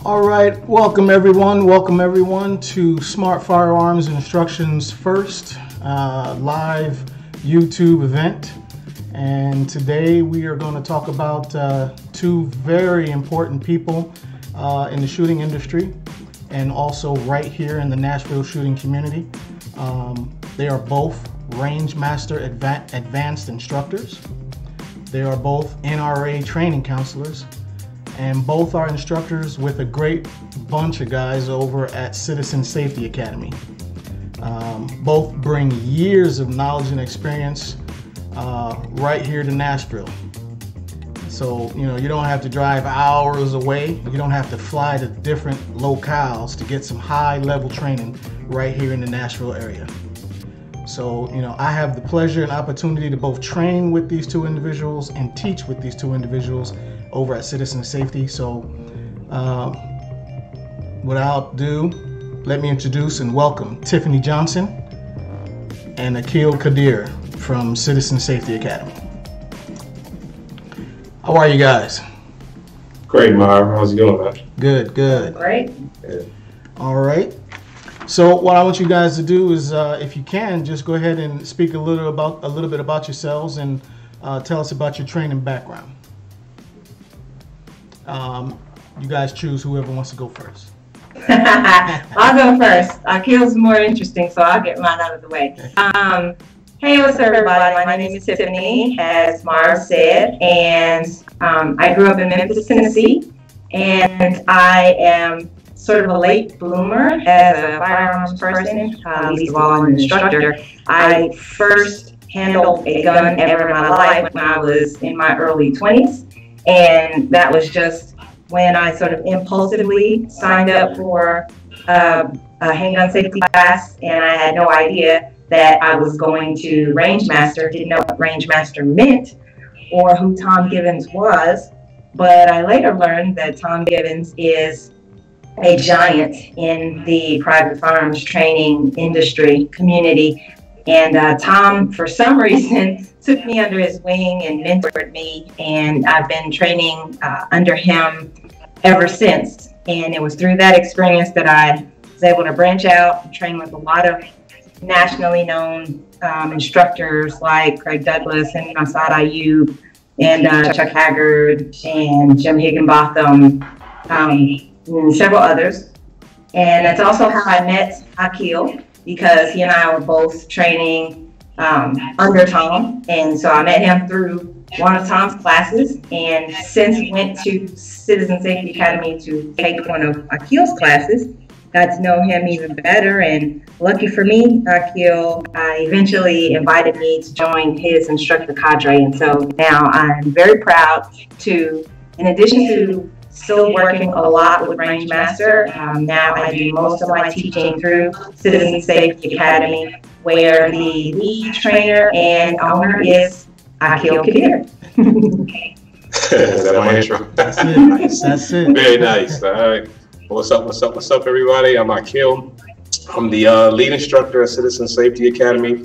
All right, welcome everyone to Smart Firearms Instructions First live YouTube event. And today we are going to talk about two very important people in the shooting industry and also right here in the Nashville shooting community. They are both Range Master Advanced Instructors. They are both NRA training counselors, and both are instructors with a great bunch of guys over at Citizen Safety Academy. Both bring years of knowledge and experience right here to Nashville. So, you don't have to drive hours away. You don't have to fly to different locales to get some high level training right here in the Nashville area. So, I have the pleasure and opportunity to both train with these two individuals and teach with these two individuals over at Citizen Safety. So, without ado, let me introduce and welcome Tiffany Johnson and Aqil Qadir from Citizen Safety Academy. How are you guys? Great, Marv. How's it going, man? Good. Great. Good. All right. So what I want you guys to do is, if you can, just go ahead and speak a little bit about yourselves and tell us about your training background. You guys choose whoever wants to go first. I'll go first. Aqil's more interesting, so I'll get mine out of the way. Hey, what's up, everybody? My name is Tiffany, as Marv said, and I grew up in Memphis, Tennessee, and I am sort of a late bloomer as a firearms person, least of all an instructor. I first handled a gun ever in my life when I was in my early 20s, and that was just when I sort of impulsively signed up for a handgun safety class, and I had no idea that I was going to Range Master, didn't know what Range Master meant or who Tom Givens was, but I later learned that Tom Givens is a giant in the private firearms training industry community. And Tom, for some reason, took me under his wing and mentored me, and I've been training under him ever since. And it was through that experience that I was able to branch out and train with a lot of nationally known instructors like Craig Douglas and Masad Ayub and Chuck Haggard and Jim Higginbotham and several others. And that's also how I met Aqil, because he and I were both training under Tom. And so I met him through one of Tom's classes, and since went to Citizen Safety Academy to take one of Aqil's classes, got to know him even better. And lucky for me, Aqil eventually invited me to join his instructor cadre. And so now I'm very proud to, in addition to still working a lot with Range Master, now I do most of my teaching through Citizen Safety Academy, where the lead trainer and owner is Aqil Qadir. Is that my intro? That's it. Very nice. All right. What's up, everybody? I'm Aqil. I'm the lead instructor at Citizen Safety Academy,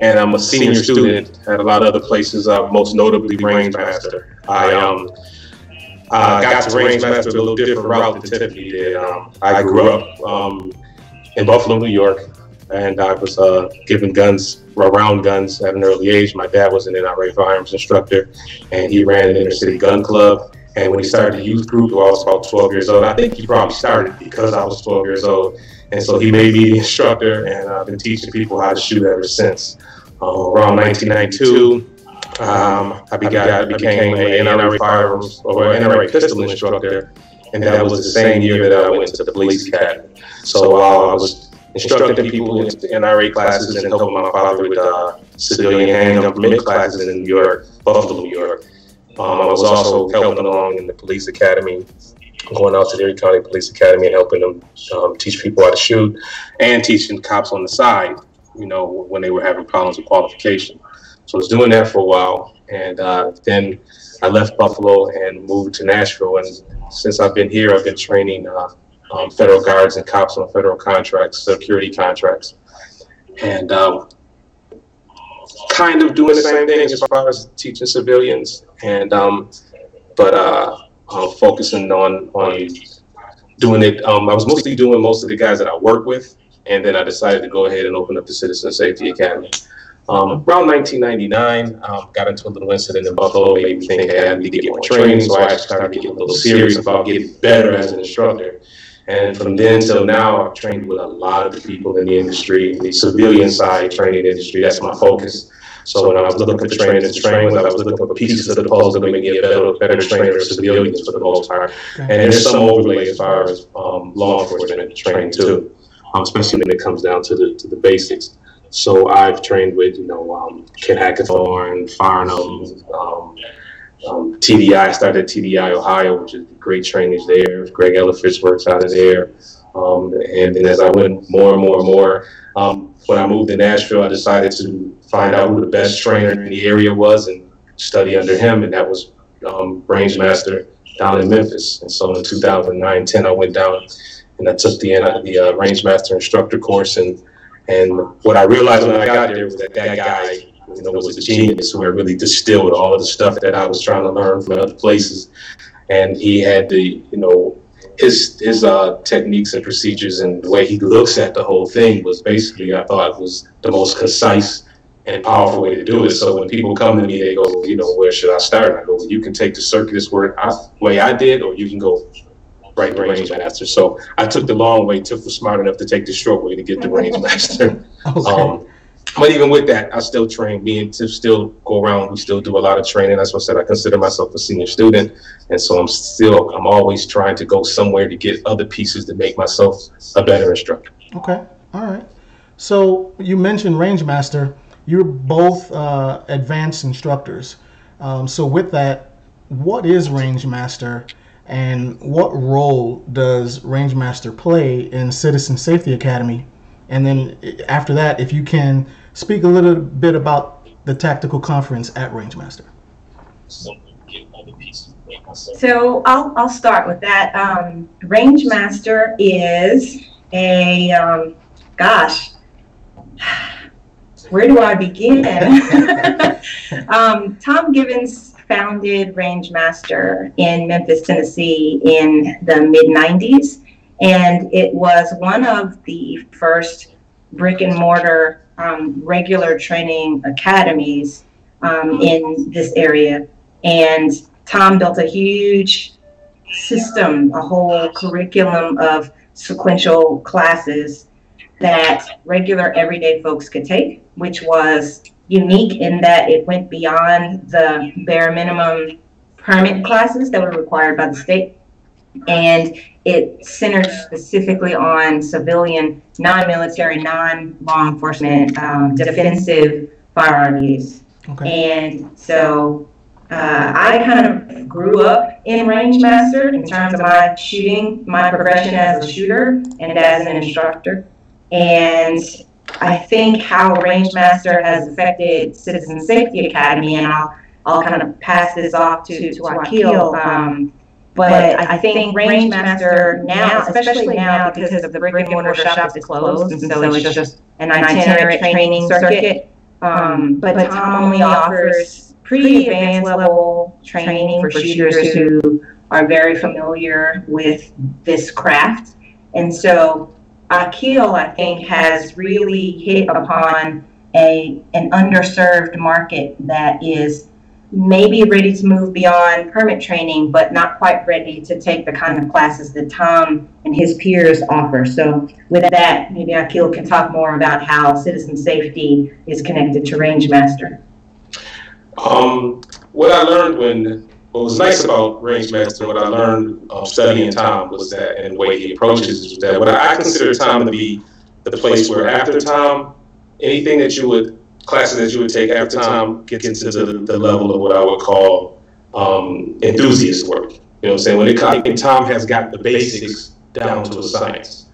and I'm a senior student at a lot of other places, most notably Range Master. I got to Range Master a little different route than Tiffany did. I grew up in Buffalo, New York, and I was given around guns at an early age. My dad was an NRA firearms instructor, and he ran an inner city gun club. And when he started the youth group, I was about 12 years old. I think he probably started because I was 12 years old. And so he made me the instructor, and I've been teaching people how to shoot ever since. Around 1992, I became an NRA firearms or NRA pistol instructor, and that was the same year that I went to the police academy. So while I was instructing people in the NRA classes and helping my father with civilian handgun permit classes in New York, Buffalo, New York, I was also helping along in the police academy, going out to the Erie County Police Academy and helping them teach people how to shoot, and teaching cops on the side, when they were having problems with qualification. So I was doing that for a while, and then I left Buffalo and moved to Nashville. And since I've been here, I've been training federal guards and cops on federal contracts, security contracts, and kind of doing the same thing as far as teaching civilians, and but focusing on doing it. I was mostly doing most of the guys that I work with, and then I decided to go ahead and open up the Citizen Safety Academy. Around 1999, got into a little incident in Buffalo, made me think, hey, I need to get more training, so I started getting a little serious about getting better as an instructor. And from then till now, I've trained with a lot of the people in the industry, the civilian side training industry. That's my focus. So when I was looking for trainers to train with, I was looking for pieces of the puzzle to make me a better trainer of civilians for the most part. And there's some overlay as far as law enforcement training too, especially when it comes down to the basics. So I've trained with, Ken Hackathorn, FIREARMS, TDI. I started at TDI Ohio, which is great trainers there. Greg Ellifritz works out of there. And then as I went more and more, when I moved to Nashville, I decided to find out who the best trainer in the area was and study under him, and that was Rangemaster down in Memphis. And so in 2009-10, I went down and I took the Rangemaster instructor course, and what I realized when I got there was that guy, was a genius who had really distilled all of the stuff that I was trying to learn from other places, and he had his techniques and procedures, and the way he looks at the whole thing was basically, I thought, was the most concise and powerful way to do it. So when people come to me, they go, where should I start? I go, well, you can take the circuitous way I did, or you can go right Rangemaster. So I took the long way. Tiff was smart enough to take the short way to get the Rangemaster. Okay. But even with that, I still train. Me and Tiff still go around. We still do a lot of training. That's what I said. I consider myself a senior student. And so I'm always trying to go somewhere to get other pieces to make myself a better instructor. Okay. All right. So you mentioned Rangemaster. You're both advanced instructors. So with that, what is Rangemaster, and what role does Rangemaster play in Citizen Safety Academy? And then after that, if you can speak a little bit about the tactical conference at Rangemaster. So I'll start with that. Rangemaster is a, where do I begin? Tom Givens founded Rangemaster in Memphis, Tennessee in the mid-90s. And it was one of the first brick and mortar regular training academies in this area. And Tom built a huge system, a whole curriculum of sequential classes that regular everyday folks could take, which was unique in that it went beyond the bare minimum permit classes that were required by the state. And it centered specifically on civilian, non-military, non-law enforcement, defensive firearm use. Okay. And so I kind of grew up in Rangemaster in terms of my shooting, my progression as a shooter and as an instructor. And I think how Rangemaster has affected Citizen Safety Academy, and I'll kind of pass this off to Aqil. But I think Rangemaster now, especially now because of the brick and mortar shop is closed, and so it's just an itinerant training circuit. But Tom only offers pretty advanced level training for shooters who are very familiar with this craft. And so Aqil, I think, has really hit upon an underserved market that is maybe ready to move beyond permit training, but not quite ready to take the kind of classes that Tom and his peers offer. So with that, maybe Aqil can talk more about how citizen safety is connected to Rangemaster. What was nice about Rangemaster, what I learned studying Tom was that, and the way he approaches is that what I consider Tom to be the place where after Tom, classes that you would take after Tom gets into the level of what I would call enthusiast work. You know what I'm saying? When Tom has got the basics down to a science.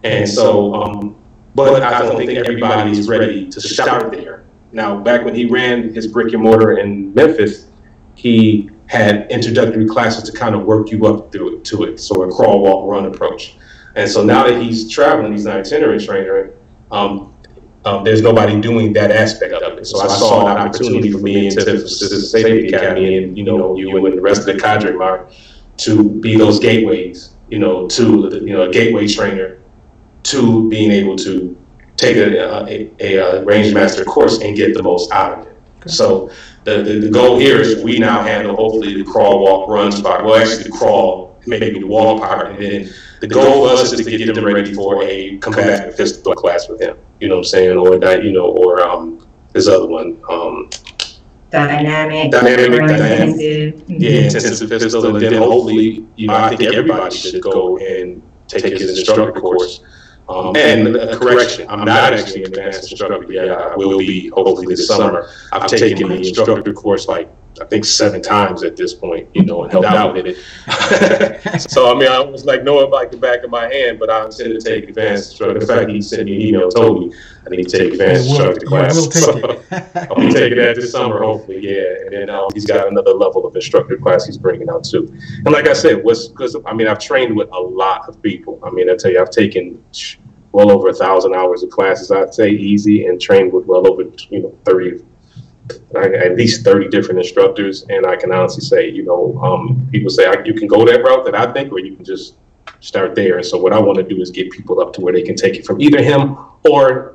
And so, but I don't think everybody is ready to start there. Now, back when he ran his brick and mortar in Memphis, he had introductory classes to kind of work you up to it. So a crawl, walk, run approach. And so now that he's traveling, he's an itinerant trainer, there's nobody doing that aspect of it. So I saw an opportunity for me and the Citizen Safety Academy and, you and the rest of the cadre, Mark, to be those gateways to a gateway trainer to being able to take a range master course and get the most out of it. Okay. So the goal here is we now handle hopefully the crawl, walk, run part. Well, actually the crawl, maybe the walk part, and then the goal for us is to get them ready for a combative pistol class with him. You know what I'm saying? Or that, or this other one. Dynamic. Yeah, intensive pistol, and then hopefully, I think everybody should go and take his instructor course. And correction, I'm not actually an advanced instructor yet. I will be hopefully this summer. I've taken the instructor course I think 7 times at this point, and helped out with it. So I was knowing the back of my hand, but I'm going to take advanced instructor. In fact, he sent me an email, told me I need to take advanced instructor class. I'll be taking that this summer, hopefully, yeah. And then he's got another level of instructor class he's bringing out too. And like I said, because I've trained with a lot of people. I tell you, I've taken well over 1,000 hours of classes, I'd say, easy, and trained with well over 30. At least 30 different instructors, and I can honestly say, people say you can go that route that I think, or you can just start there. And so what I want to do is get people up to where they can take it from either him or,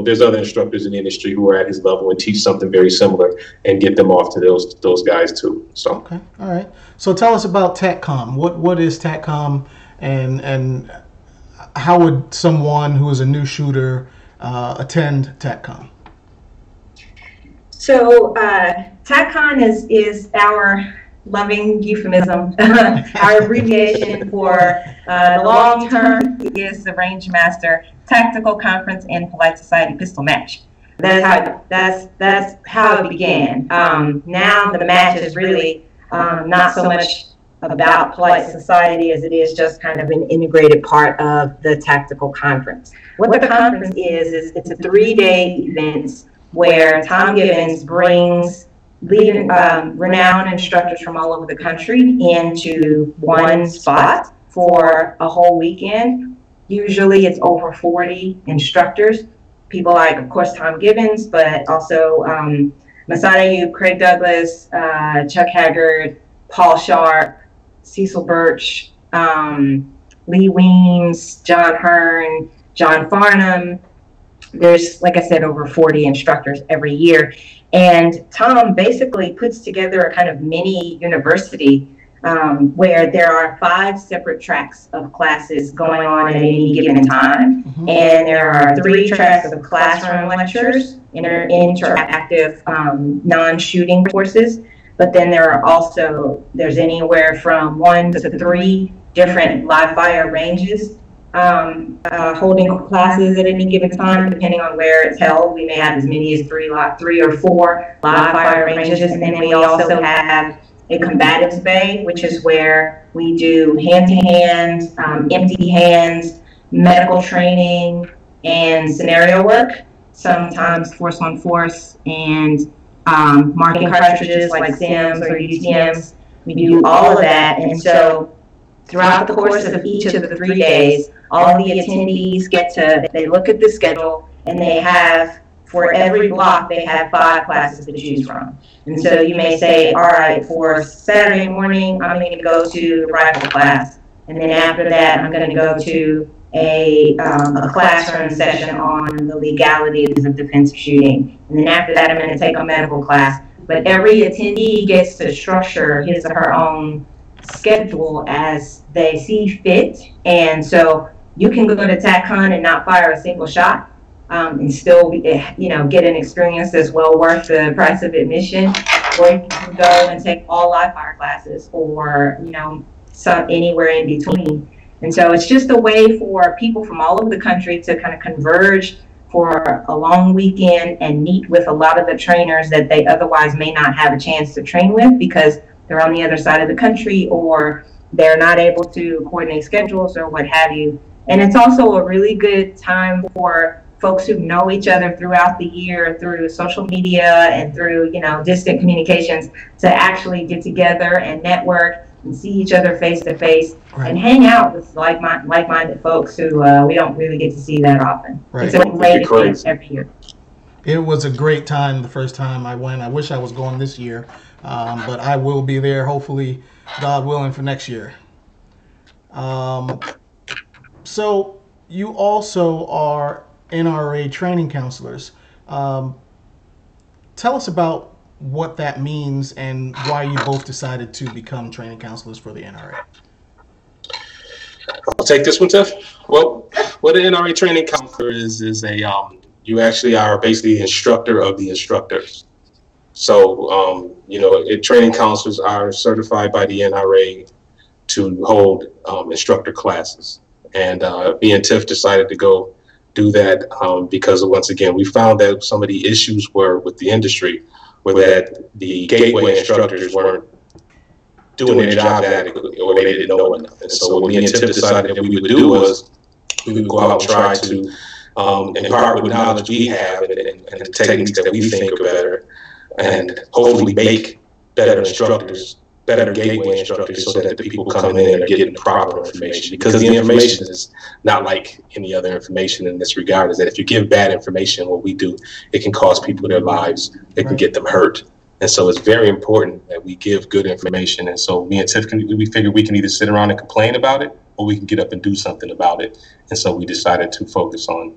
there's other instructors in the industry who are at his level and teach something very similar and get them off to those guys too. So okay, all right. So tell us about TACCOM. What is TACCOM, and how would someone who is a new shooter attend TACCOM? So TACCON is our loving euphemism. Our abbreviation for the long term is the Range Master Tactical Conference and Polite Society Pistol Match. That's how it began. Now the match is really not so much about Polite Society as it is just kind of an integrated part of the tactical conference. What the conference is it's a 3-day event where Tom Gibbons brings renowned instructors from all over the country into one spot for a whole weekend. Usually it's over 40 instructors. People like, of course, Tom Gibbons, but also Masada Ayub, Craig Douglas, Chuck Haggard, Paul Sharp, Cecil Birch, Lee Weems, John Hearn, John Farnham. There's, like I said, over 40 instructors every year. And Tom basically puts together a kind of mini university where there are 5 separate tracks of classes going on at any given time. Mm-hmm. And there are 3 tracks of classroom lectures, interactive non-shooting courses. But then there's anywhere from 1 to 3 different live fire ranges holding classes at any given time, depending on where it's held. We may have as many as 3 or 4 live fire ranges, and then we also have a combatives bay, which is where we do hand-to-hand, empty hands, medical training, and scenario work. Sometimes force-on-force and marking cartridges like SIMs or UTMs. We do all of that, and so throughout the course of each of the 3 days, all of the attendees they look at the schedule, and they have, for every block, they have 5 classes to choose from. And so you may say, all right, for Saturday morning, I'm going to go to the rifle class. And then after that, I'm going to go to a classroom session on the legalities of defensive shooting. And then after that, I'm going to take a medical class. But every attendee gets to structure his or her own schedule as they see fit. And so you can go to TACCON and not fire a single shot and still get an experience that's well worth the price of admission, or you can go and take all live fire classes, or some anywhere in between. And so it's just a way for people from all over the country to kind of converge for a long weekend and meet with a lot of the trainers that they otherwise may not have a chance to train with because they're on the other side of the country, or they're not able to coordinate schedules or what have you. And it's also a really good time for folks who know each other throughout the year through social media and through, distant communications to actually get together and network and see each other face to face and hang out with like-minded folks who we don't really get to see that often. Right. It's a great event every year. It was a great time the first time I went. I wish I was going this year, but I will be there, hopefully, God willing, for next year. So you also are NRA training counselors. Tell us about what that means and why you both decided to become training counselors for the NRA. I'll take this one, Tiff. Well, what an NRA training counselor is you actually are basically the instructor of the instructors. So, training counselors are certified by the NRA to hold instructor classes. And me and Tiff decided to go do that because, once again, we found that some of the issues were with the industry were that the gateway instructors weren't doing their job adequately, or they didn't know enough. And so what me and Tiff decided that we would do was we would go out and try to impart with knowledge we have and the techniques that we think are better, and hopefully make better instructors, better gateway instructors, so that the people coming in are getting the proper information. Because the information is not like any other information in this regard, is that if you give bad information, what we do, it can cost people their lives, it can get them hurt. And so it's very important that we give good information. And so me and Tiff, we figured we can either sit around and complain about it, or we can get up and do something about it. And so we decided to focus on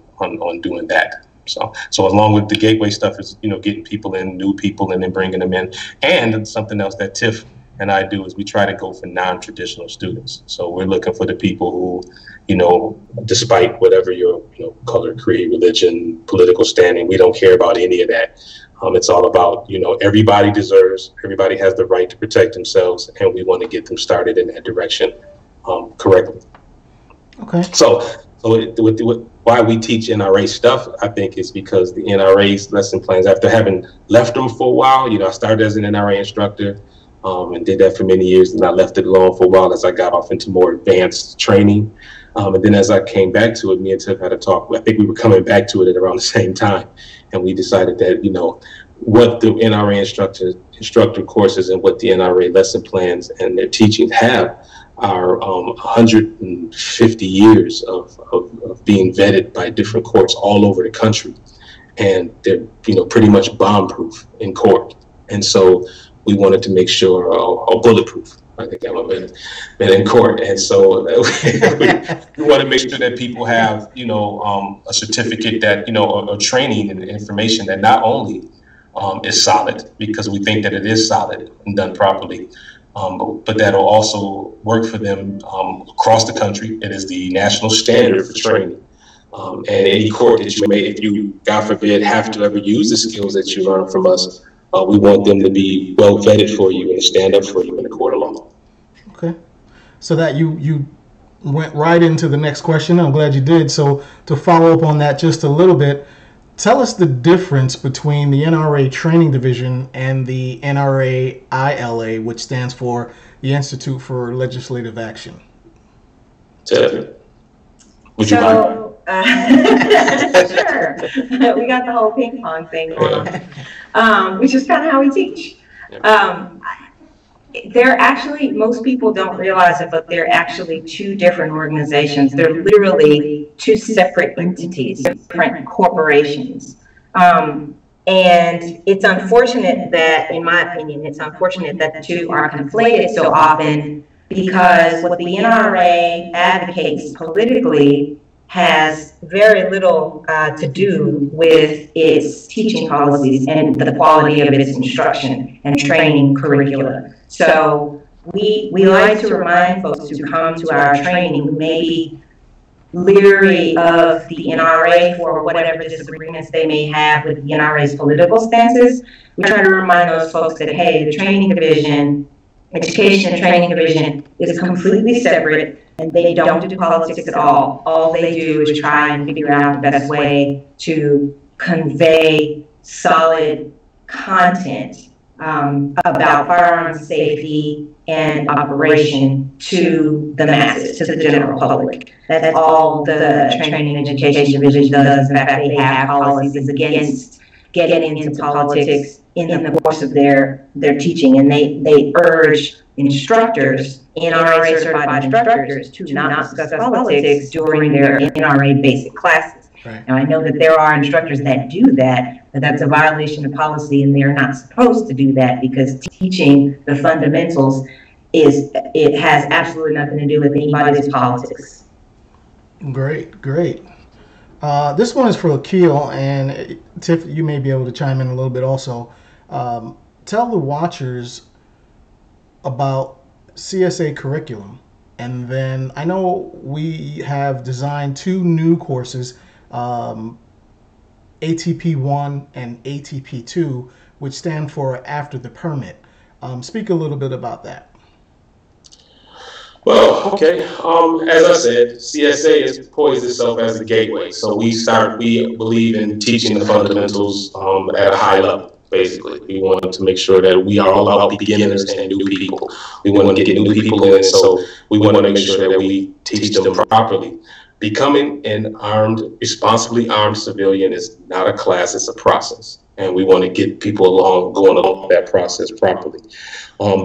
doing that. So along with the gateway stuff is, getting people in, new people, and then bringing them in. And something else that Tiff and I do is we try to go for non-traditional students. So we're looking for the people who, despite whatever your, color, creed, religion, political standing, we don't care about any of that. It's all about, everybody has the right to protect themselves, and we want to get them started in that direction correctly. Okay. So why we teach NRA stuff, I think, is because the NRA's lesson plans, after having left them for a while, I started as an NRA instructor and did that for many years, and I left it alone for a while as I got off into more advanced training. And then as I came back to it, me and Tiff had a talk. I think we were coming back to it at around the same time. And we decided that, what the NRA instructor courses and what the NRA lesson plans and their teachings have are 150 years of being vetted by different courts all over the country. And they're, pretty much bomb-proof in court. And so we wanted to make sure, or bulletproof. I think that would have been in court. And so we want to make sure that people have, a certificate that, or training and information that not only is solid, because we think that it is solid and done properly, but that'll also work for them across the country. It is the national standard for training. And any court that you may, if you, God forbid, have to ever use the skills that you learn from us, we want them to be well vetted for you and stand up for you in the court of law. Okay. So that you went right into the next question. I'm glad you did. So to follow up on that just a little bit, tell us the difference between the NRA Training Division and the NRA ILA, which stands for the Institute for Legislative Action. Tiffany, would you mind? Sure. We got the whole ping pong thing on, which is kind of how we teach. They're actually, most people don't realize it, but they're actually two different organizations. They're literally two separate entities, different corporations. And it's unfortunate that, in my opinion, it's unfortunate that the two are conflated so often, because what the NRA advocates politically has very little to do with its teaching policies and the quality of its instruction and training curricula. So we like to remind folks who come to our training who may be leery of the NRA for whatever disagreements they may have with the NRA's political stances. We try to remind those folks that, hey, the training division, education and training division is completely separate, and they don't do politics at all. All they do is try and figure out the best way to convey solid content about firearms safety and operation to the masses, to the general public. That's all the training and education division does. In fact, they have policies against getting into politics in the course of their teaching, and they urge instructors, NRA certified instructors, to not discuss politics during their NRA basic classes. Right. Now, I know that there are instructors that do that, but that's a violation of policy, and they're not supposed to do that, because teaching the fundamentals it has absolutely nothing to do with anybody's politics. Great, great. This one is for Aqil, and Tiff, you may be able to chime in a little bit also. Tell the watchers about CSA curriculum. And then I know we have designed 2 new courses, ATP1 and ATP2, which stand for After the Permit. Speak a little bit about that. Well, okay. As I said, CSA has poised itself as a gateway. So we believe in teaching the fundamentals at a high level. Basically, we want to make sure that we are all about beginners and new people. We want to get new people in, so we want to make sure that we teach them properly. Becoming an responsibly armed civilian is not a class, it's a process. And we want to get people going along that process properly.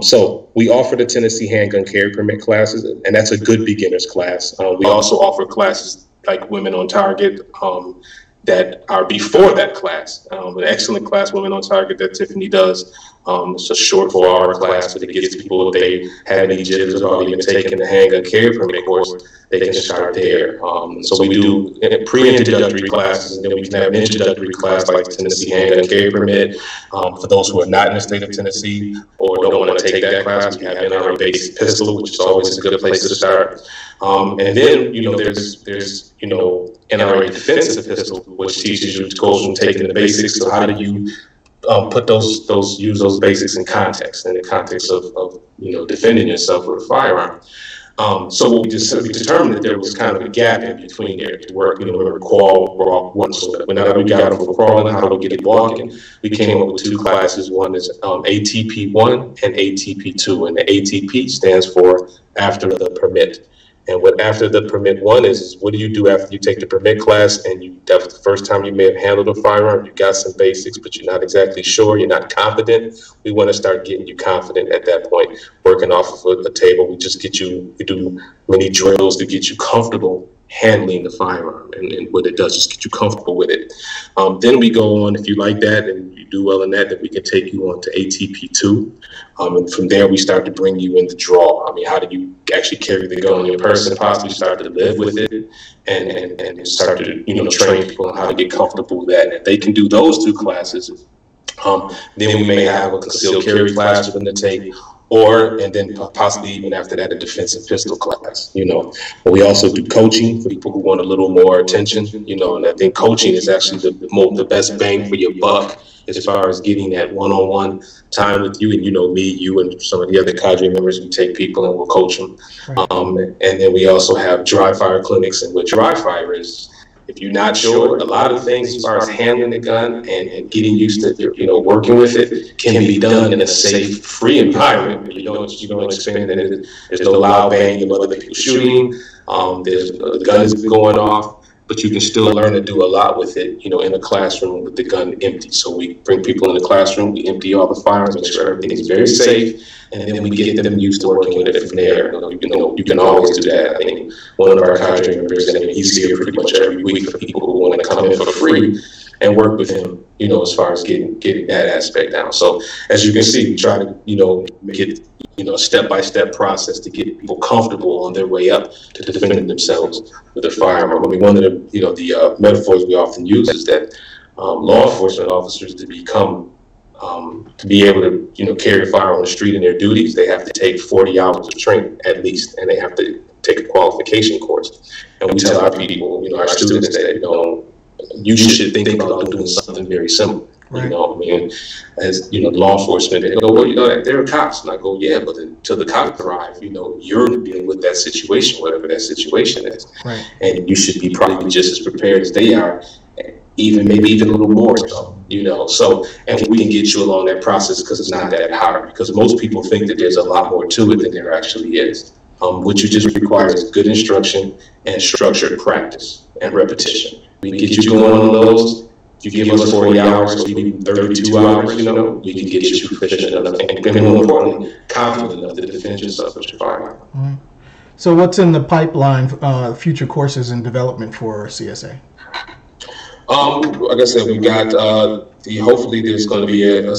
So we offer the Tennessee Handgun Carry Permit classes, and that's a good beginner's class. We also offer classes like Women on Target, that are before that class. An excellent class, Women on Target, that Tiffany does. It's a short 4-hour class, but it gives people, if they have any jitters or even taken the handgun carry permit course, they can start there. So we do pre-introductory classes, and then we can have an introductory class like the Tennessee Handgun Carry Permit. For those who are not in the state of Tennessee or don't want to take that class, we have NRA Basic Pistol, which is always a good place to start. And then, there's NRA Defensive Pistol, which teaches you, goes from taking the basics. So how do you use those basics in the context of defending yourself with a firearm. So we determined that there was kind of a gap in between there to work. Remember crawl, walk, so that whenever we got them for crawling, how do we get it walking? We came up with 2 classes. One is ATP1 and ATP2, and the ATP stands for After the Permit. And what After the Permit 1 is what do you do after you take the permit class and that's the first time you may have handled a firearm, you got some basics, but you're not exactly sure, you're not confident. We want to start getting you confident at that point, working off of a table. We do many drills to get you comfortable handling the firearm and what it does, just get you comfortable with it. Then we go on, if you like that and you do well in that, then we can take you on to ATP2. And from there, we start to bring you in the draw. I mean, how do you actually carry the gun in person, possibly start to live with it and start to, train people on how to get comfortable with that. And if they can do those 2 classes, then we may have a concealed carry class for them to take, and then possibly even after that, a defensive pistol class, But we also do coaching for people who want a little more attention, and I think coaching is actually the best bang for your buck as far as getting that one-on-one time with you. And you and some of the other cadre members, we take people and we'll coach them. Right. And then we also have dry fire clinics, and what dry fire is, if you're not sure, a lot of things as far as handling the gun and getting used to, working with it can be done in a safe, free environment. You don't experience that there's no loud bang of other people shooting. There's guns going off, but you can still learn to do a lot with it, in a classroom with the gun empty. So we bring people in the classroom, we empty all the firearms, make sure everything is very safe, and then we get them used to working with it from there. You can always do that. I think one of our cadre members, he's here pretty much every week for people who want to come in for free and work with him, as far as getting that aspect down. So as you can see, we try to, get a step-by-step process to get people comfortable on their way up to defending themselves with a firearm. I mean, one of the metaphors we often use is that law enforcement officers to be able to, carry a firearm on the street in their duties, they have to take 40 hours of training at least, and they have to take a qualification course. And we tell our people, our students that, you should think about doing something very similar. Right. As law enforcement, they go, well, there are cops, and I go, yeah, but until the cops arrive, you're dealing with that situation, whatever that situation is, right. And you should be probably just as prepared as they are, maybe even a little more so, So, and we can get you along that process because it's not that hard. Because most people think that there's a lot more to it than there actually is. What you just require is good instruction and structured practice and repetition. We can get you going on those. You give us 40 hours, or even 32 hours, we can get you proficient enough and more importantly, confident enough to defend yourself with your firearm. Mm-hmm. So what's in the pipeline, future courses and development for CSA? Like I said, we got, hopefully there's going to be a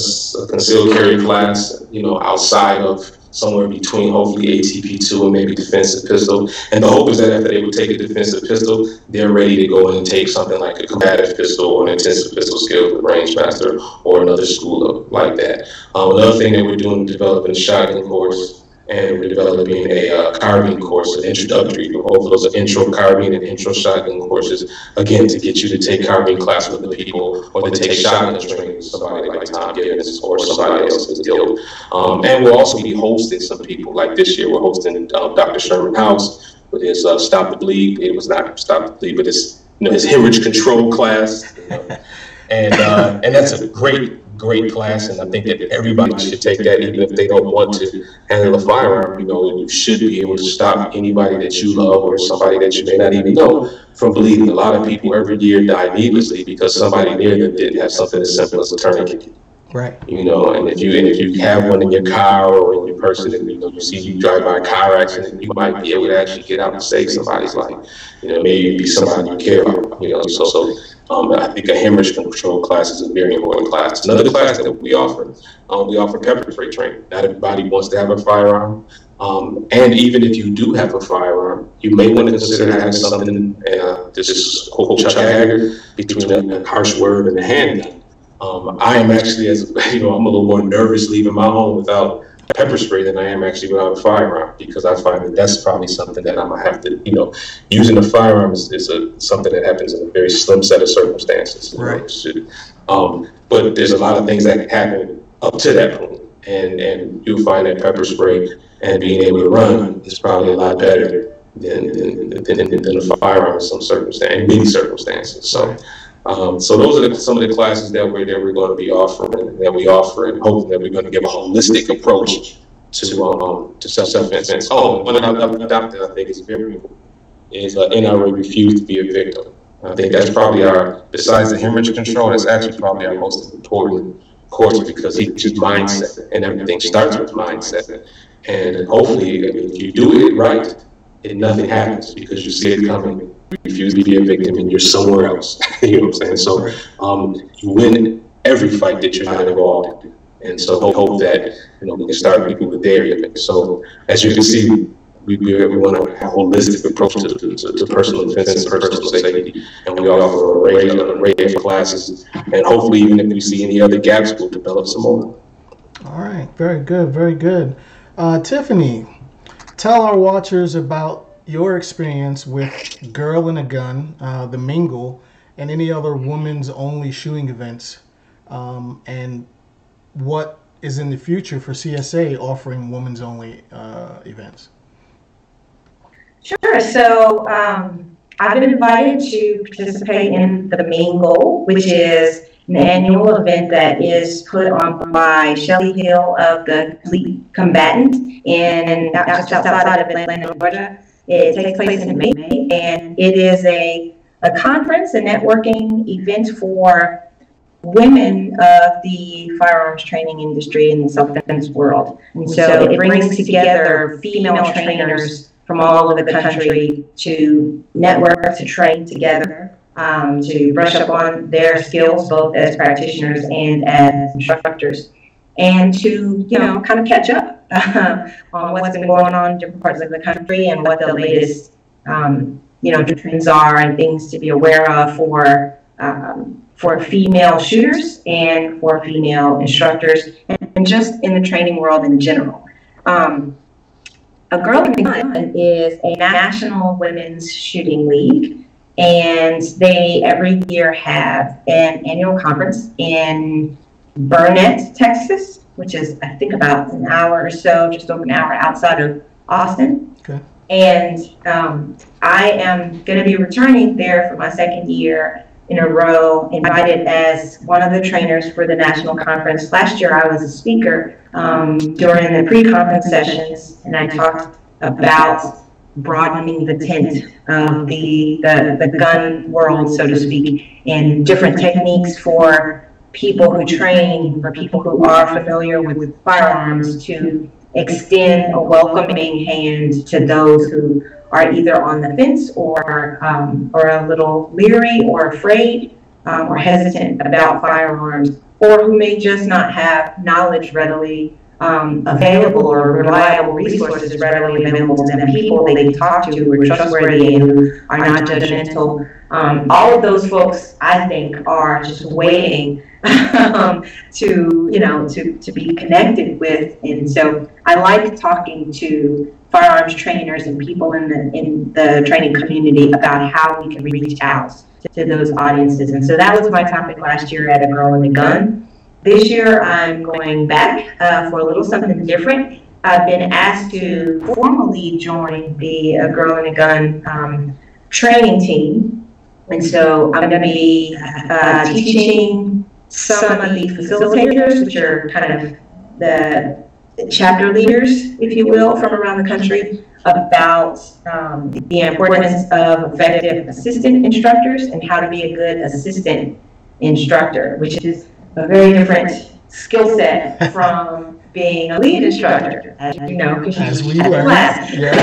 concealed carry class, outside of somewhere between hopefully ATP2 and maybe defensive pistol. And the hope is that after they would take a defensive pistol, they're ready to go in and take something like a combative pistol or an intensive pistol skill with range master or another school like that. Another thing that we're doing is developing a shotgun course, and we're developing a carbine course, an introductory. Both of those are intro carbine and intro shotgun courses, again, to get you to take carbine class with the people or to take shotgun training with somebody like Tom Gibbons or somebody else in the field. And we'll also be hosting some people. Like this year, we're hosting Dr. Sherman House with his Stop the Bleed. It was not Stop the Bleed, but his hemorrhage control class. And that's a great class, and I think that everybody should take that, even if they don't want to handle a firearm. You should be able to stop anybody that you love or somebody that you may not even know from bleeding. A lot of people every year die needlessly because somebody near them didn't have something as simple as a tourniquet. Right. And if you have one in your car or in your person, and you see you drive by a car accident, you might be able to actually get out and save somebody's life. Maybe be somebody you care about. So I think a hemorrhage control class is a very important class. Another class that we offer pepper spray training. Not everybody wants to have a firearm. And even if you do have a firearm, you may want to consider having something, this is quote Chuck Hager, between a harsh word and a handgun. I am actually, I'm a little more nervous leaving my home without pepper spray than I am actually without a firearm, because I find that that's probably something that I'm gonna have to, using a firearm is something that happens in a very slim set of circumstances. Right. But there's a lot of things that can happen up to that point, and you'll find that pepper spray and being able to run is probably a lot better than a firearm in some circumstances, in many circumstances. So those are some of the classes that we're going to be offering, and hoping that we're going to give a holistic approach to self-defense. One other that I think is very important is NRA refuse to be a victim. I think that's probably besides the hemorrhage control, that's actually probably our most important course, because it's just mindset, and everything starts with mindset. And hopefully, if you do it right, nothing happens because you see it coming. Refuse to be a victim, and you're somewhere else. You know what I'm saying? So you win every fight that you're not involved in. And so hope that we can start people with their. So as you can see, we want a holistic approach to personal defense and personal safety, and we offer an array of classes. And hopefully, even if we see any other gaps, we'll develop some more. All right, very good, very good. Tiffany, tell our watchers about your experience with Girl and a Gun, the Mingle, and any other women's only shooting events, and what is in the future for CSA offering women's only events. Sure. So I've been invited to participate in the Mingle, which is an annual event that is put on by Shelly Hill of the Fleet Combatant just outside of Atlanta, Georgia. It takes place in May, and it is a conference, a networking event for women of the firearms training industry in the self-defense world. And so it brings together female trainers from all over the country to network, to train together, to brush up on their skills, both as practitioners and as instructors, and to, kind of catch up on what's been going on in different parts of the country and what the latest, trends are and things to be aware of for female shooters and for female instructors, and just in the training world in general. A Girl and a Gun is a national women's shooting league, and they every year have an annual conference in Burnett, Texas, which is, I think, about an hour or so, just over an hour outside of Austin. Okay. And I am going to be returning there for my second year in a row, invited as one of the trainers for the national conference. Last year I was a speaker during the pre-conference sessions, and I talked about broadening the tent of the gun world, so to speak, and different techniques for people who train, for people who are familiar with firearms, to extend a welcoming hand to those who are either on the fence or a little leery or afraid or hesitant about firearms, or who may just not have knowledge readily available or reliable resources readily available to them, people they can talk to who are trustworthy and who are not judgmental. All of those folks, I think, are just waiting to be connected with. And so I like talking to firearms trainers and people in the training community about how we can reach out to those audiences. And so that was my topic last year at A Girl and a Gun. This year I'm going back for a little something different. I've been asked to formally join the A Girl and a Gun training team. And so I'm going to be teaching some of the facilitators, which are kind of the chapter leaders, if you will, from around the country, about the importance of effective assistant instructors and how to be a good assistant instructor, which is a very different skill set from being a lead instructor, as you know, because you have class. Yeah.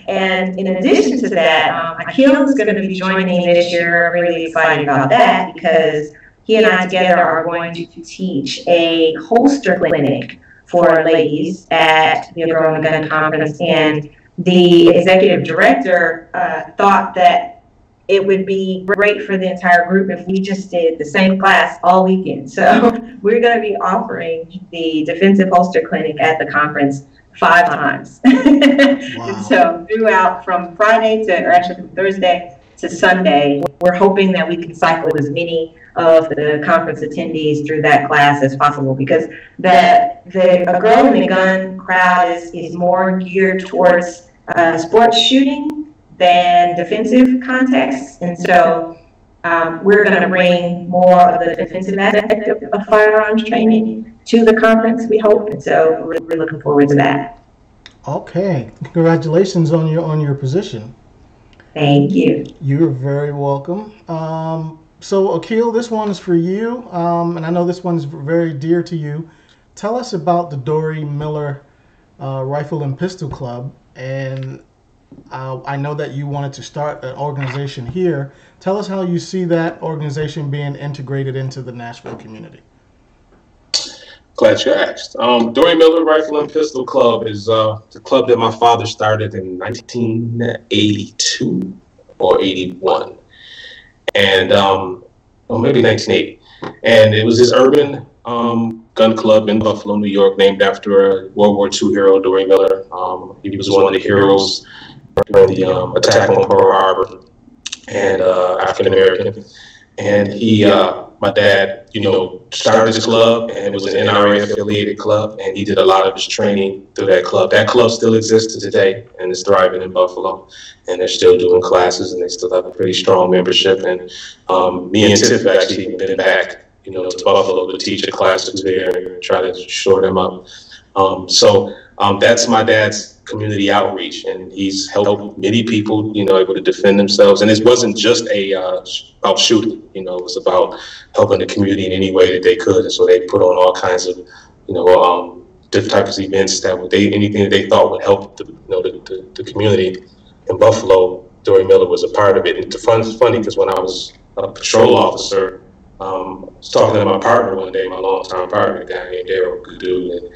And in addition to that, Aqil is going to be joining this year. I'm really excited about that because he and I together are going to teach a holster clinic for ladies at the Girl and Gun Conference. And the executive director thought that it would be great for the entire group if we just did the same class all weekend. So we're going to be offering the defensive holster clinic at the conference 5 times. Wow. And so throughout from Thursday to Sunday, we're hoping that we can cycle as many of the conference attendees through that class as possible, because the A Girl and a Gun crowd is more geared towards sports shooting than defensive context. And so we're going to bring more of the defensive aspect of firearms training to the conference, we hope. And so we're looking forward to that. Okay. Congratulations on your position. Thank you. You're very welcome. So Aqil, this one is for you. And I know this one's very dear to you. Tell us about the Dory Miller Rifle and Pistol Club. And I know that you wanted to start an organization here. Tell us how you see that organization being integrated into the Nashville community. Glad you asked. Dory Miller Rifle and Pistol Club is the club that my father started in 1982 or 81. And or maybe 1980. And it was this urban gun club in Buffalo, New York, named after a World War II hero, Dory Miller. He was one of the heroes during the attack on Pearl Harbor, and African American. And he, my dad, started this club, and it was an NRA affiliated club, and he did a lot of his training through that club. That club still exists today and is thriving in Buffalo, and they're still doing classes, and they still have a pretty strong membership. And me and Tiff actually been back, to Buffalo to teach the classes there and try to shore them up. So that's my dad's community outreach, and he's helped many people, able to defend themselves. And it wasn't just about shooting, it was about helping the community in any way that they could. And so they put on all kinds of, different types of events anything that they thought would help the community in Buffalo. Dory Miller was a part of it. And it's funny because when I was a patrol officer, I was talking to my partner one day, my longtime partner, a guy named Daryl Qadir, and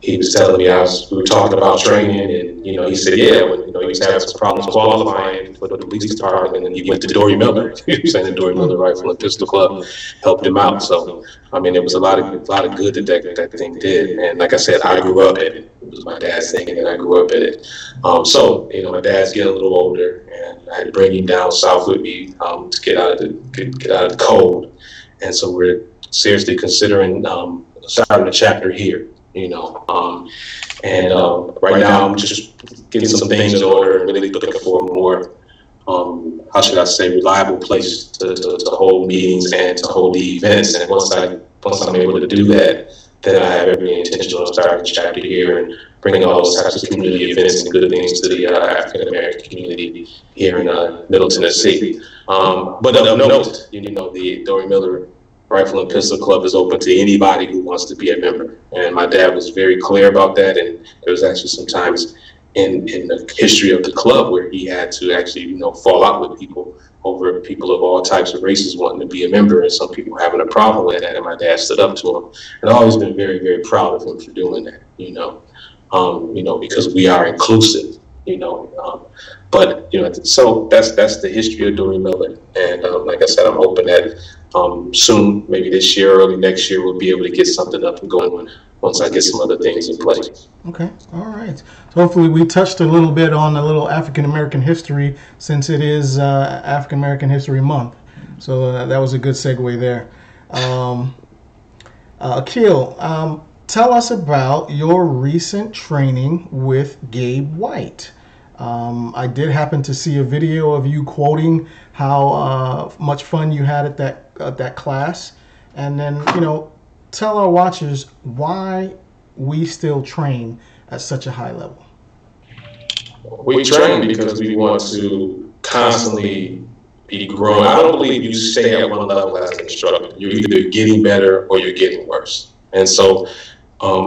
he was telling me we were talking about training, and he said, when he used to have some problems qualifying for the police department, and then he went to Dory Miller. He was saying the Dory Miller Rifle and Pistol Club helped him out. So there was a lot of good that thing did. And like I said, I grew up in it. It was my dad's thing, and I grew up in it. So my dad's getting a little older, and I had to bring him down south with me to get out of the cold. And so we're seriously considering starting a chapter here. Right now I'm just getting some things in order and really looking for a more, reliable place to hold meetings and to hold the events. And once I'm able to do that, then I have every intention of starting a chapter here and bringing all those types of community events and good things to the African American community here in Middle Tennessee. But of note, the Dory Miller Rifle and Pistol Club is open to anybody who wants to be a member. And my dad was very clear about that. And there was actually some times in the history of the club where he had to actually, fall out with people over people of all types of races wanting to be a member, and some people having a problem with that. And my dad stood up to him, and I've always been very, very proud of him for doing that. Because we are inclusive. But so that's the history of Dory Miller. And like I said, I'm hoping that soon, maybe this year, early next year, we'll be able to get something up and going once I get some other things in place. Okay, all right. So hopefully we touched a little bit on a little African American history, since it is African American History Month. So that was a good segue there. Aqil, tell us about your recent training with Gabe White. I did happen to see a video of you quoting how much fun you had at that class, and then tell our watchers why we still train at such a high level. We train because we want to constantly be growing. I don't believe you stay at one level as an instructor. You're either getting better or you're getting worse. And so,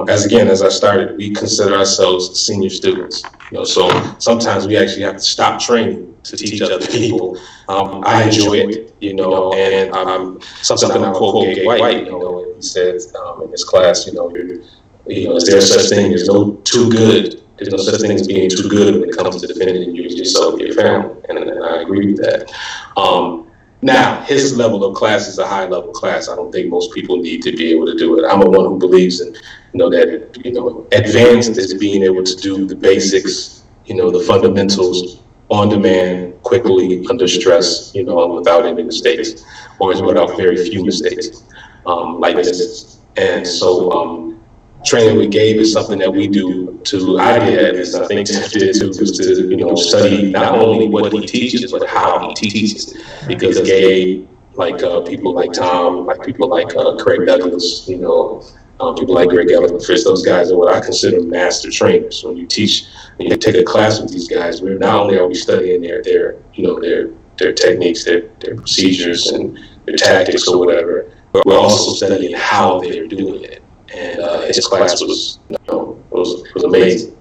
as I started, we consider ourselves senior students. So sometimes we actually have to stop training to teach other people. I enjoy it, and something I quote Gabe White. He says in his class, is there such thing as no too good? There's no such thing as being too good when it comes to defending yourself and your family, and I agree with that. Now, his level of class is a high level class. I don't think most people need to be able to do it. I'm a one who believes in, that advanced is being able to do the basics, the fundamentals on demand, quickly, under stress, without any mistakes, or without very few mistakes, like this. And so, training with Gabe is something that we do I did at least, I think Tiff did too, was to, study not only what he teaches, but how he teaches. Because Gabe, like people like Tom, like people like Craig Douglas, people like Greg Ellis, those guys are what I consider master trainers. When you take a class with these guys, not only are we studying their techniques, their procedures and their tactics or whatever, but we're also studying how they're doing it. And his class was amazing.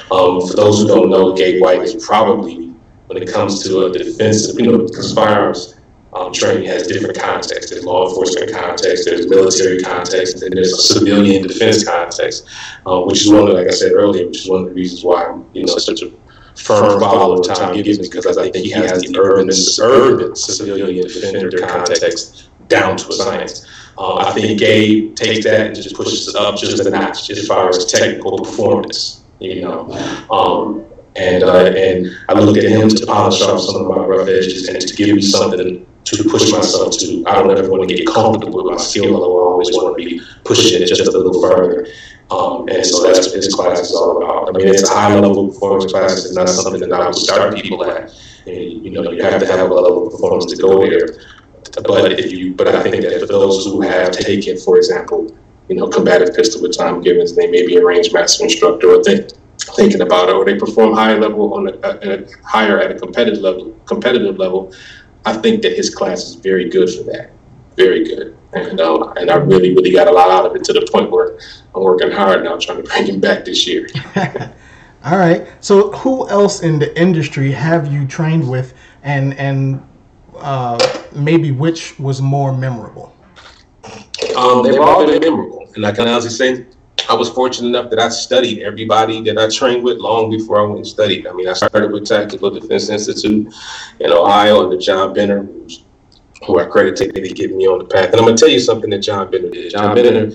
For those who don't know, Gabe White is probably, when it comes to a defensive, because firearms training has different contexts. There's law enforcement context, there's military context, and there's a civilian defense context, which is like I said earlier, which is one of the reasons why I'm such a firm follower of Tom Gibbons, because I think he has the urban civilian defender context down to a science. I think Gabe takes that and just pushes it up just a notch as far as technical performance, And I look at him to polish off some of my rough edges and to give me something to push myself to. I don't ever want to get comfortable with my skill level. I always want to be pushing it just a little further. And so that's what this class is all about. I mean, it's a high level performance class. It's not something that I would start people at. And, you have to have a level of performance to go there. But I think that for those who have taken, for example, combative pistol with Tom Gibbons, they may be a range master instructor, or thinking about it, or they perform high level higher at a competitive level. I think that his class is very good for that, very good, and I really got a lot out of it, to the point where I'm working hard now trying to bring him back this year. All right. So who else in the industry have you trained with, and maybe which was more memorable? They've all been memorable, and I can honestly say I was fortunate enough that I studied everybody that I trained with long before I went and studied. I mean, I started with Tactical Defense Institute in Ohio under John Benner, who I credit to getting me on the path. And I'm going to tell you something that John Benner did. John Benner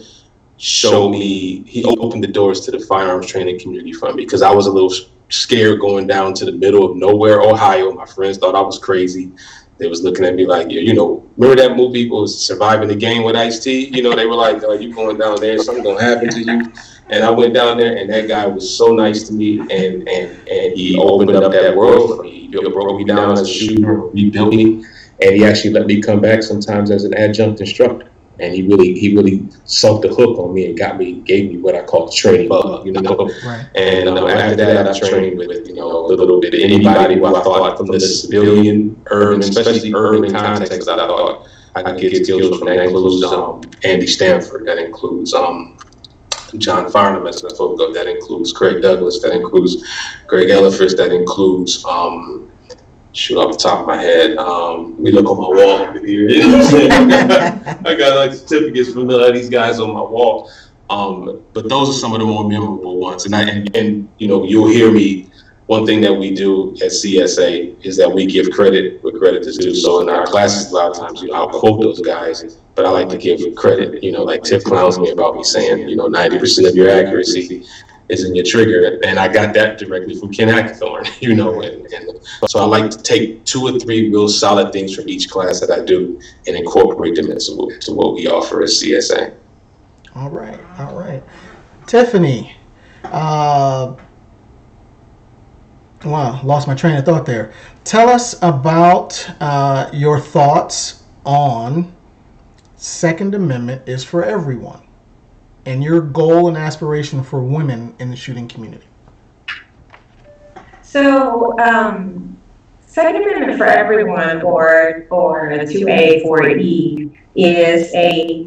showed me, he opened the doors to the firearms training community for me, because I was a little scared going down to the middle of nowhere, Ohio. My friends thought I was crazy. They was looking at me like, remember that movie was Surviving the Game with Ice-T? They were like, oh, you going down there, something gonna happen to you. And I went down there, and that guy was so nice to me, and he opened up that world for me. He broke me down as a shooter, rebuilt me, and he actually let me come back sometimes as an adjunct instructor. And he really sunk the hook on me and gave me what I call the training bug, Right. And after that, I trained with, a little bit of anybody who I thought from the civilian, urban, especially urban context, I thought I could get skills from. That includes Andy Stanford, that includes John Farnham, as I spoke of, that includes Craig Douglas, that includes Greg Ellis, that includes shoot, off the top of my head, let me look on my wall over here. You know what I'm saying? I got like certificates from these guys on my wall. But those are some of the more memorable ones. And you know, you'll hear me. One thing that we do at CSA is that we give credit where credit is due. So in our classes, a lot of times, you know, I'll quote those guys, but I like to give credit. You know, like Tiff clowns me about me saying, you know, 90% of your accuracy is in your trigger. And I got that directly from Ken Hackathorn, you know. And so I like to take 2 or 3 real solid things from each class that I do and incorporate them into what we offer at CSA. All right, all right. Tiffany, wow, lost my train of thought there. Tell us about your thoughts on Second Amendment is for everyone and your goal and aspiration for women in the shooting community. So, Second Amendment for everyone, or 2A, 4E, is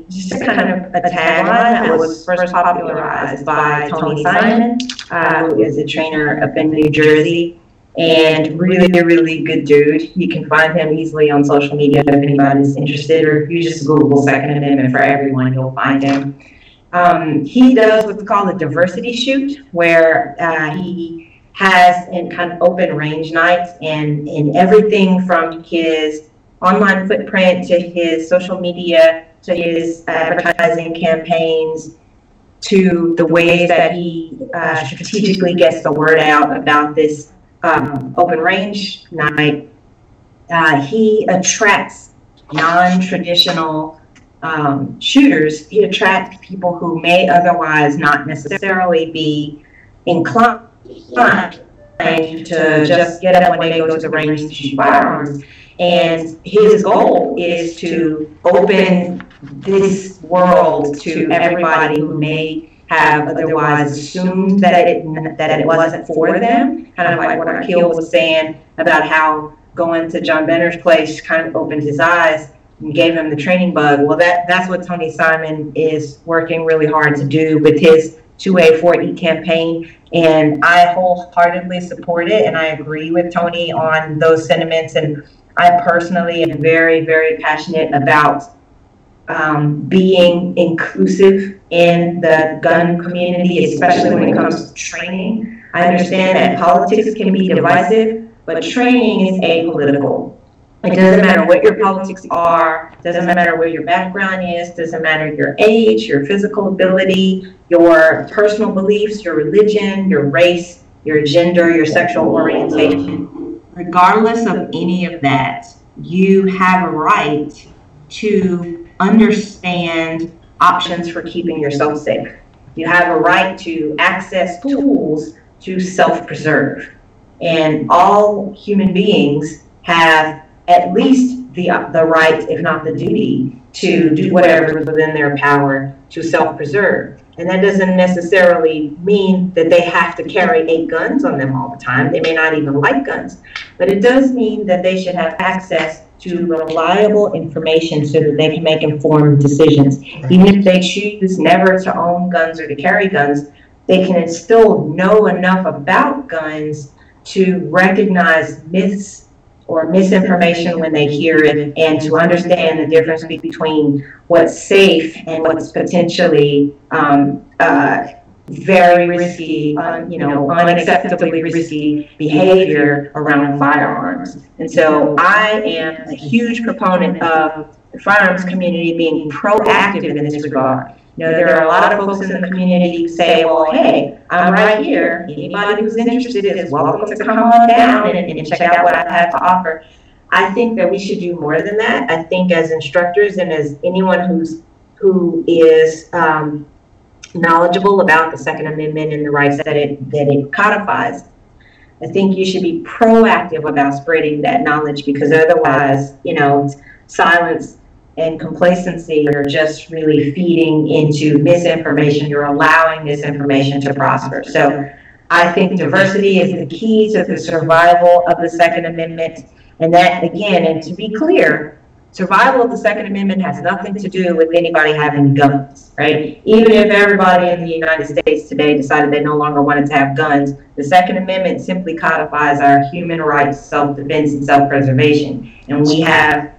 just a kind of a tagline that was first popularized by Tony Simon, who is a trainer up in New Jersey, and really good dude. You can find him easily on social media if anybody's interested, or if you just Google Second Amendment for everyone, you'll find him. He does what's called a diversity shoot, where he has in kind of open range nights, and in everything from his online footprint to his social media to his advertising campaigns to the ways that he strategically gets the word out about this open range night. He attracts non-traditional shooters. He attracts people who may otherwise not necessarily be inclined to just get up when they go to the range to shoot firearms. And his goal is to open this world to everybody who may have otherwise assumed that it wasn't for them. Kind of like what Aqil was saying about how going to John Benner's place kind of opened his eyes and gave him the training bug. Well, that's what Tony Simon is working really hard to do with his 2A, 4E campaign. And I wholeheartedly support it, and I agree with Tony on those sentiments. And I personally am very passionate about being inclusive in the gun community, especially when it comes to training. I understand that politics can be divisive, but training is apolitical. It doesn't matter what your politics are, doesn't matter where your background is, doesn't matter your age, your physical ability, your personal beliefs, your religion, your race, your gender, your sexual orientation. Regardless of any of that, you have a right to understand options for keeping yourself safe. You have a right to access tools to self-preserve. And all human beings have at least the right, if not the duty, to do whatever is within their power to self-preserve. And that doesn't necessarily mean that they have to carry 8 guns on them all the time. They may not even like guns. But it does mean that they should have access to reliable information so that they can make informed decisions. Even if they choose never to own guns or to carry guns, they can still know enough about guns to recognize myths or misinformation when they hear it, and to understand the difference between what's safe and what's potentially very risky, unacceptably risky behavior around firearms. And so I am a huge proponent of the firearms community being proactive in this regard. You know, there are a lot of folks in the community who say, well, hey, I'm right here. Anybody who's interested is welcome to come on down and check out what I have to offer. I think that we should do more than that. I think as instructors and as anyone who is knowledgeable about the Second Amendment and the rights that it codifies, I think you should be proactive about spreading that knowledge, because otherwise, silence and complacency are just really feeding into misinformation. You're allowing misinformation to prosper. So I think diversity is the key to the survival of the Second Amendment. And that, again, and to be clear, survival of the Second Amendment has nothing to do with anybody having guns, right? Even if everybody in the United States today decided they no longer wanted to have guns, the Second Amendment simply codifies our human rights, self-defense, and self-preservation. And we are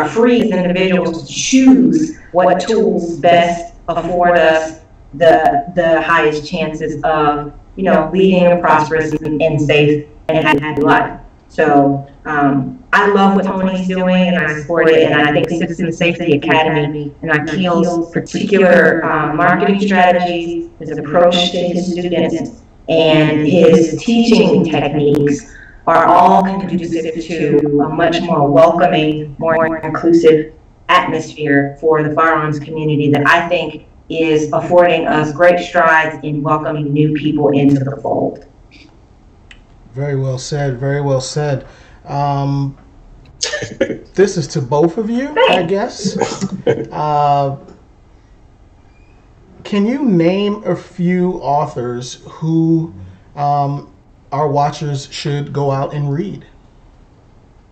free as individuals to choose what tools best afford us the highest chances of, leading a prosperous and safe and happy life. So I love what Tony's doing, and I support it. And I think Citizen Safety Academy and Aqil's particular marketing strategies, his approach to his students, and his teaching techniques are all conducive to a much more welcoming, more inclusive atmosphere for the firearms community that I think is affording us great strides in welcoming new people into the fold. Very well said. Very well said. This is to both of you, I guess. Can you name a few authors who our watchers should go out and read?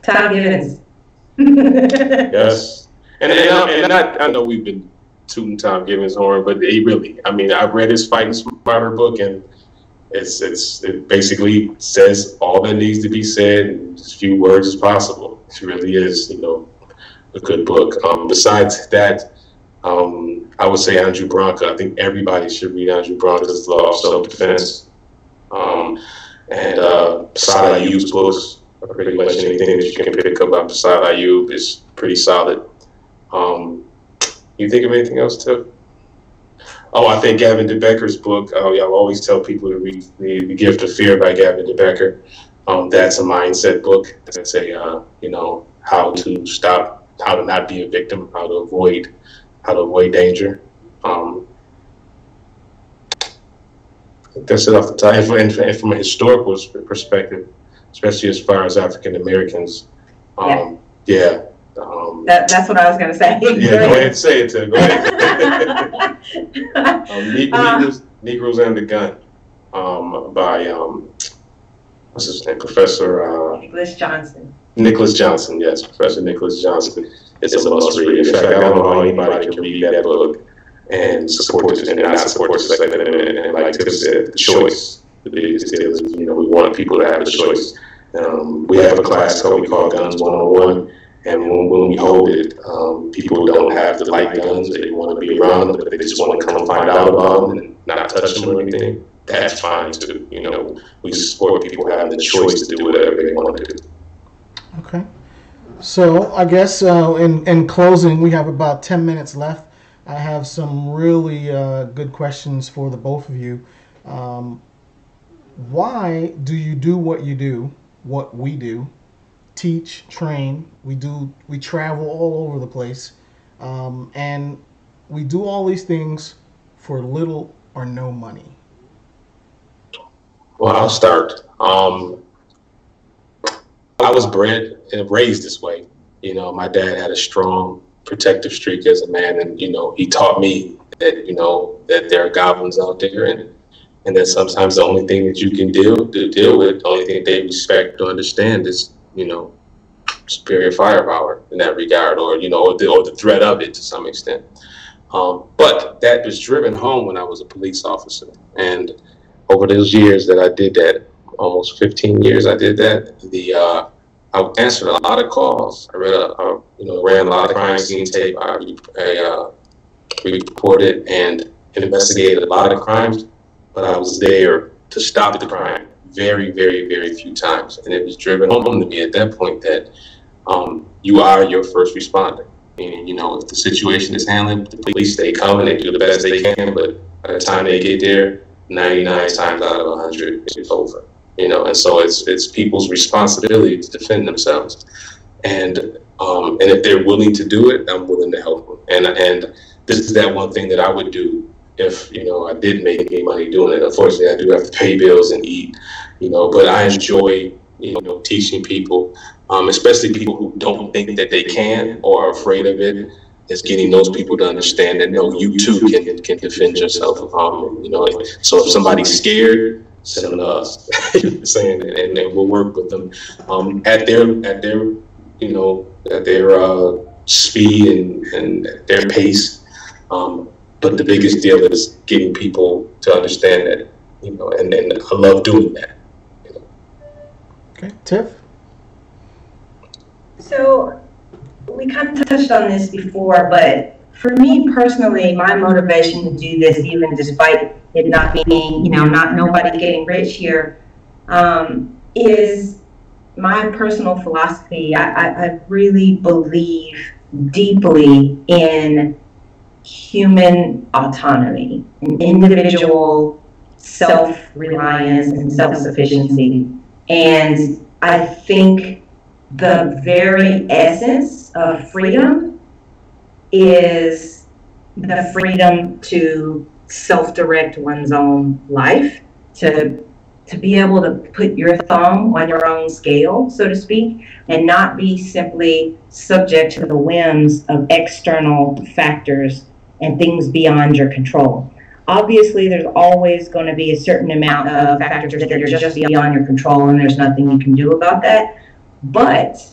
Tom Gibbons. Yes. And I know we've been tooting Tom Gibbons' horn, but he really, I've read his Fighting Smarter book, and it basically says all that needs to be said in as few words as possible. It really is, a good book. Besides that, I would say Andrew Branca. I think everybody should read Andrew Branca's Law of Self-Defense. And Saad Ayub's books are pretty much anything that you can pick up about Saad Ayub is pretty solid. You think of anything else, Tiff? Oh, I think Gavin DeBecker's book. I always tell people to read The Gift of Fear by Gavin DeBecker. That's a mindset book. That's a how to not be a victim, how to avoid danger. That's it off the top. And from a historical perspective, especially as far as African Americans, that's what I was going to say. Yeah, go ahead and say it, Tim. Go ahead. Negroes and the Gun by what's his name? Professor Nicholas Johnson. Nicholas Johnson, yes, Professor Nicholas Johnson. It's a must read. In fact, I don't know how anybody can read that book and support it and not support the Second Amendment. And like Tiff said, the choice. The biggest deal is, we want people to have the choice. We have a class we call Guns 101. And when we hold it, people don't have to like guns. They want to be around them, but they just want to come find out about them and not touch them or anything. That's fine too. We support people having the choice to do whatever they want to do. Okay. So I guess in closing, we have about 10 minutes left. I have some really good questions for the both of you. Why do you do what you do, what we do? Teach, train, we travel all over the place, and we do all these things for little or no money. Well, I'll start. I was bred and raised this way. My dad had a strong protective streak as a man, and he taught me that that there are goblins out there, and that sometimes the only thing that you can deal with, the only thing they respect or understand is superior firepower in that regard, or the threat of it to some extent. But that was driven home when I was a police officer, and over those years that I did that, almost 15 years I did that. I answered a lot of calls. I ran a lot of crime scene tape. I reported and investigated a lot of crimes, but I was there to stop the crime very, very, very few times. And it was driven home to me at that point that you are your first responder. And, if the situation is handled, the police, they come and they do the best they can, but by the time they get there, 99 times out of 100, it's over. And so it's people's responsibility to defend themselves. And if they're willing to do it, I'm willing to help them. And this is that one thing that I would do if, I did make any money doing it. Unfortunately, I do have to pay bills and eat, but I enjoy, teaching people, especially people who don't think that they can or are afraid of it. It's getting those people to understand that, no, you too can defend yourself. So if somebody's scared, send them to us, saying, and we'll work with them at their speed and their pace. But the biggest deal is getting people to understand that, you know, and I love doing that. You know. Okay, Tiff? So we kind of touched on this before, but for me personally, my motivation to do this, even despite it not being, you know, not nobody getting rich here, is my personal philosophy. I really believe deeply in human autonomy, and individual self-reliance and self-sufficiency. And I think the very essence of freedom is the freedom to self-direct one's own life, to be able to put your thumb on your own scale, so to speak, and not be simply subject to the whims of external factors and things beyond your control. Obviously, there's always going to be a certain amount of factors that are just beyond your control, and there's nothing you can do about that. But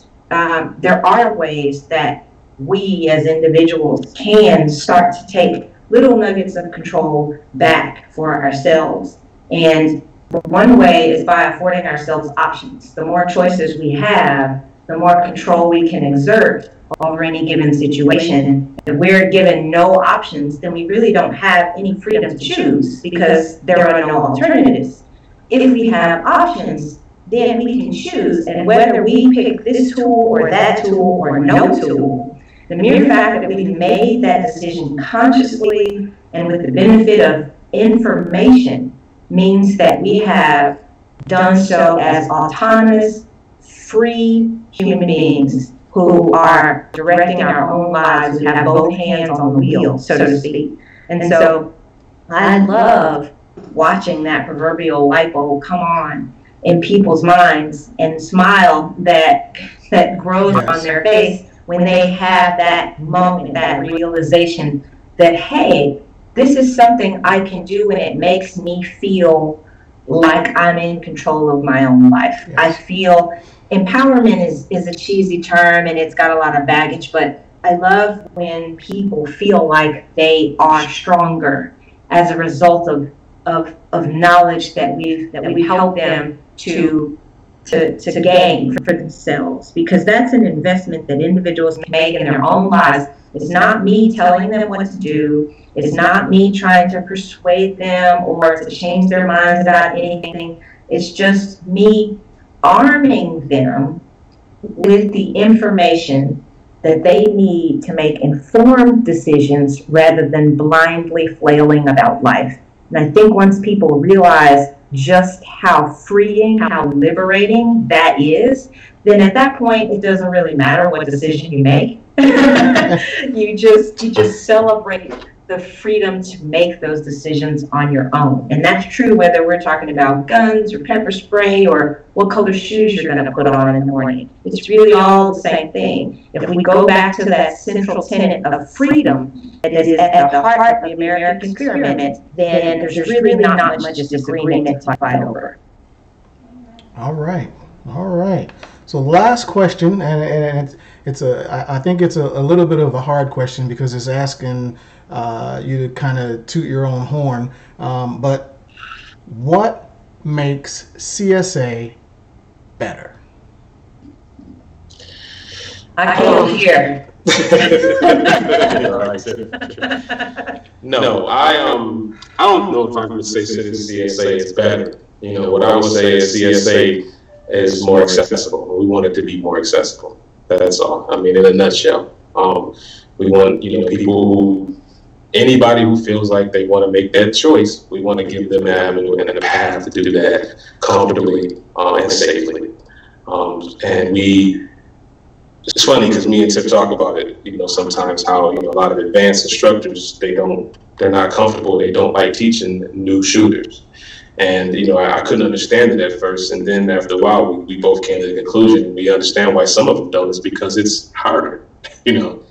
there are ways that we as individuals can start to take little nuggets of control back for ourselves. And one way is by affording ourselves options. The more choices we have, the more control we can exert over any given situation. If we're given no options, then we really don't have any freedom to choose, because there are no alternatives. If we have options, then we can choose, and whether we pick this tool or that tool or no tool, the mere fact that we've made that decision consciously and with the benefit of information means that we have done so as autonomous, free human beings who are directing our own lives, who have both hands on the wheel, so to speak. And so I love watching that proverbial light bulb come on in people's minds and smile that grows on their face when they have that moment, that realization that, hey, this is something I can do, and it makes me feel like I'm in control of my own life. Yes. I feel empowerment is a cheesy term, and it's got a lot of baggage, but I love when people feel like they are stronger as a result of knowledge that we've helped them to gain for themselves, because that's an investment that individuals can make in their own lives. It's not me telling them what to do. It's not me trying to persuade them or to change their minds about anything. It's just me arming them with the information that they need to make informed decisions rather than blindly flailing about life. And I think once people realize just how freeing, how liberating that is, then at that point it doesn't really matter what decision you make. you just celebrate the freedom to make those decisions on your own. And that's true whether we're talking about guns or pepper spray or what color shoes you're going to put on in the morning. It's really all the same thing. If we go back to that central tenet of freedom that is at the heart of the American experiment, then there's really not much disagreement to fight over. All right. So last question, and I think it's a little bit of a hard question because it's asking you to kind of toot your own horn. But what makes CSA better? Aqil here. No, I don't know if I would say CSA is better. You know, what I would say is CSA is more accessible. We want it to be more accessible. That's all. I mean, in a nutshell, we want, you know, people anybody who feels like they want to make that choice, we want to give them an avenue and a path to do that comfortably and safely. And it's funny because me and Tiff talk about it, you know, sometimes how, you know, a lot of advanced instructors, they're not comfortable, they don't like teaching new shooters. And, you know, I couldn't understand it at first. And then after a while, we both came to the conclusion, we understand why some of them don't. It's because it's harder, you know.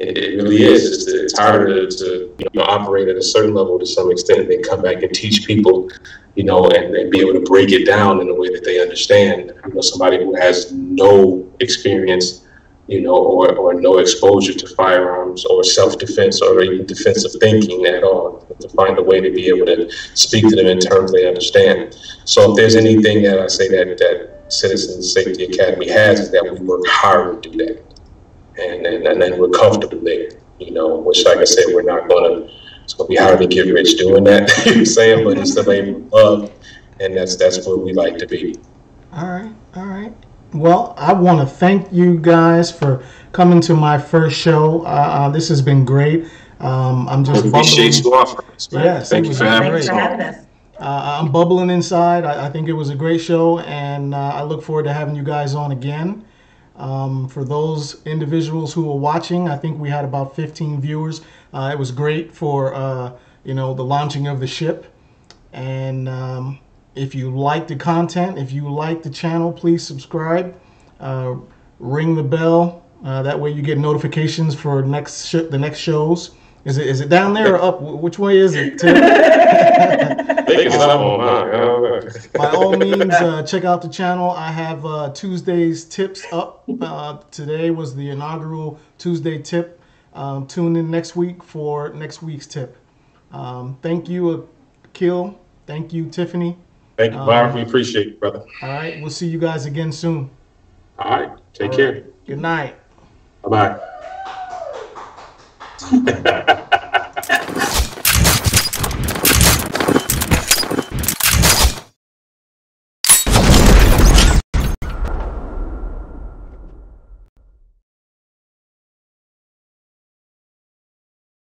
It really is. It's harder to you know, operate at a certain level to some extent, and then come back and teach people, you know, and be able to break it down in a way that they understand. You know, somebody who has no experience, or no exposure to firearms or self-defense or even defensive thinking at all, to find a way to be able to speak to them in terms they understand. So if there's anything that I say that Citizen Safety Academy has, is that we work hard to do that. And then we're comfortable there, which, like I said, it's going to be hard to get rich doing that, you know what I'm saying, but it's the labor of love, and that's where we like to be. All right. Well, I want to thank you guys for coming to my first show. This has been great. I'm just bubbling. Appreciate you offering us, man. Yes, Thank you for having Thanks for having us. I'm bubbling inside. I think it was a great show, and I look forward to having you guys on again. For those individuals who are watching, I think we had about 15 viewers. It was great for the launching of the ship. And if you like the content, if you like the channel, please subscribe. Ring the bell. That way you get notifications for the next shows. Is it down there or up? Which way is it? By all means, check out the channel. I have Tuesday's tips up. Today was the inaugural Tuesday tip. Tune in next week for next week's tip. Thank you, Aqil. Thank you, Tiffany. Thank you, Byron. We appreciate it, brother. All right. We'll see you guys again soon. All right. Take care. Good night. Bye-bye.